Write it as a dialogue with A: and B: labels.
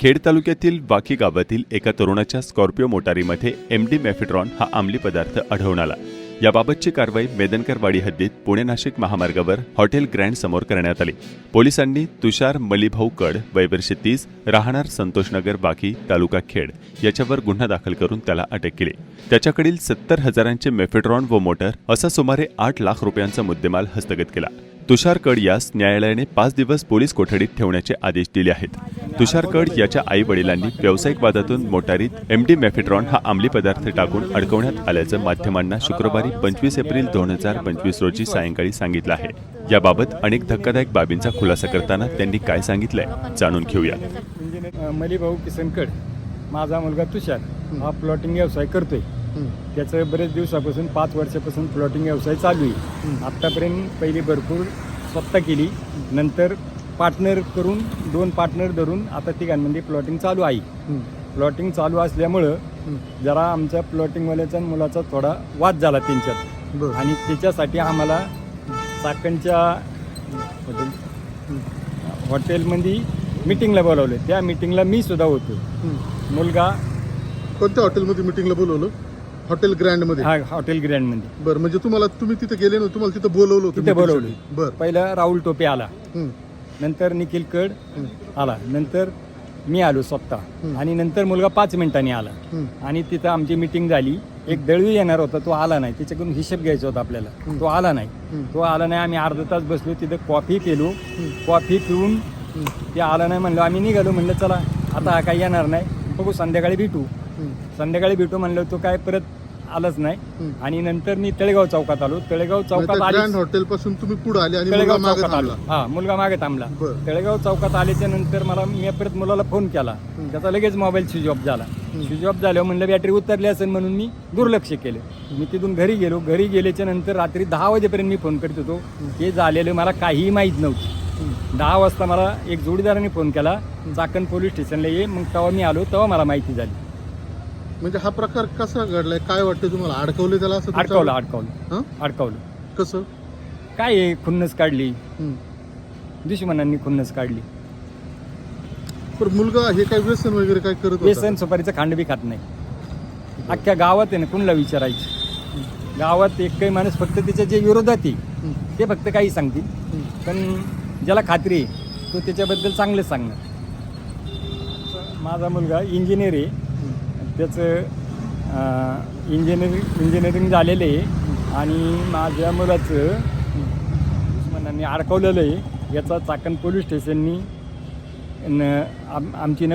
A: खेड तालुक्यातील वाकी गावातील एका तरुणाच्या स्कॉर्पिओ मोटारीमध्ये MD मेफेड्रॉन हा अंमली पदार्थ आढळून आला। याबाबतची कारवाई मेदनकरवाडी हद्दीत पुणे नाशिक महामार्गावर हॉटेल ग्रँड समोर करण्यात आली। पोलिसांनी तुषार मलिभाऊ कड वय वर्ष 30 राहणार संतोषनगर वाकी तालुका खेड याच्यावर गुन्हा दाखल करून त्याला अटक केली। त्याच्याकडील 70,000चे मेफेड्रॉन व मोटर असा सुमारे 8 लाख रुपयांचा मुद्देमाल हस्तगत केला। तुषार कड यास न्यायालयाने 5 दिवस पोलीस कोठडीत ठेवण्याचे आदेश दिले आहेत। तुषार कड याच्या आई वडिलांनी व्यावसायिक वादातून मोटारीत MD मेफेड्रॉन हा अंमली पदार्थ टाकून अडकवण्यात आल्याचं माध्यमांना शुक्रवारी 25 एप्रिल 2025 रोजी सायंकाळी सांगितलं आहे। याबाबत अनेक धक्कादायक बाबींचा खुलासा करताना त्यांनी काय सांगितलंय जाणून घेऊया।
B: मलिभाऊ किसन कड, माझा मुलगा तुषार हा प्लॉटिंग व्यवसाय करतोय। त्याचं बरेच दिवसापासून 5 वर्षापासून प्लॉटिंग व्यवसाय चालू आहे। आत्तापर्यंत पहिली भरपूर स्वतः केली, नंतर पार्टनर करून 2 पार्टनर धरून आता तिघांमध्ये प्लॉटिंग चालू आहे। प्लॉटिंग चालू असल्यामुळं जरा आमच्या प्लॉटिंगवाल्याचा मुलाचा थोडा वाद झाला त्यांच्यात आणि त्याच्यासाठी आम्हाला चाकणच्या हॉटेलमध्ये मीटिंगला बोलावलं। त्या मीटिंगला मी सुद्धा होतो। मुलगा
C: कोणत्या हॉटेलमध्ये मीटिंगला बोलवलं? हॉटेल ग्रँड मध्ये?
B: हा, हॉटेल ग्रँड मध्ये।
C: बरं, म्हणजे तुम्ही तिथे गेले ना, तुम्हाला तिथे बोलवलं होतं?
B: तिथे बोलवलं।
C: बरं,
B: पहिला राहुल टोपे आला, नंतर निखिल कड आला, नंतर मी आलो स्वतः आणि नंतर मुलगा 5 मिनिटांनी आला आणि तिथं आमची मीटिंग झाली। एक दळवी येणार होता, तो आला नाही, त्याच्याकडून हिशेब घ्यायचा होता आपल्याला, तो आला नाही। आम्ही अर्धा तास बसलो तिथे, कॉफी पिलो, कॉफी पिऊन ते आला नाही म्हणलं आम्ही निघालो। म्हणलं चला आता हा काही येणार नाही, बघू संध्याकाळी भेटू म्हणलं, तो काय परत आलाच नाही। आणि नंतर मी तळेगाव चौकात आलो। तळेगाव चौकात आले,
C: हॉटेल पासून तुम्ही पुढे आले आणि
B: तळेगाव
C: मुलगा मागे
B: चौकात आलो।
C: थांबला?
B: हा, मुलगा मागे थांबला। तळेगाव चौकात आल्याच्या नंतर मी परत मुलाला फोन केला, त्याचा लगेच मोबाईल स्विच ऑफ झाला। स्विच ऑफ झाल्यावर म्हणलं बॅटरी उतरली असेल म्हणून मी दुर्लक्ष केलं। मी तिथून घरी गेलो। घरी गेल्याच्या नंतर रात्री 10 वाजेपर्यंत मी फोन करत होतो। हे झालेलं मला काहीही माहीत नव्हतं। 10 वाजता मला एक जोडीदाराने फोन केला, चाकण पोलीस स्टेशनला ये। मग तेव्हा मी आलो, तेव्हा मला माहिती झाली।
C: म्हणजे हा प्रकार कसा घडलाय, काय वाटतं तुम्हाला? अडकवलं त्याला? असं
B: अडकवलं
C: कसं
B: काय आहे? खुन्नस काढली, दुश्मनांनी खुन्नस काढली।
C: पण मुलगा हे काय व्यसन वगैरे काय करत होता?
B: व्यसन सुपारीचं खांड बी खात नाही। अख्ख्या गावात आहे ना, कुणाला विचारायचं? गावात एक काही माणूस फक्त त्याच्या जे विरोधात आहे ते फक्त काही सांगतील, पण ज्याला खात्री आहे तो त्याच्याबद्दल चांगलंच सांगणार। माझा मुलगा इंजिनियर आहे, त्याचं इंजिनिअरिंग झालेलं आहे आणि माझ्या मुलाचं दुश्मनांनी अडकवलेलं आहे। याचा चाकण पोलीस स्टेशननी आमची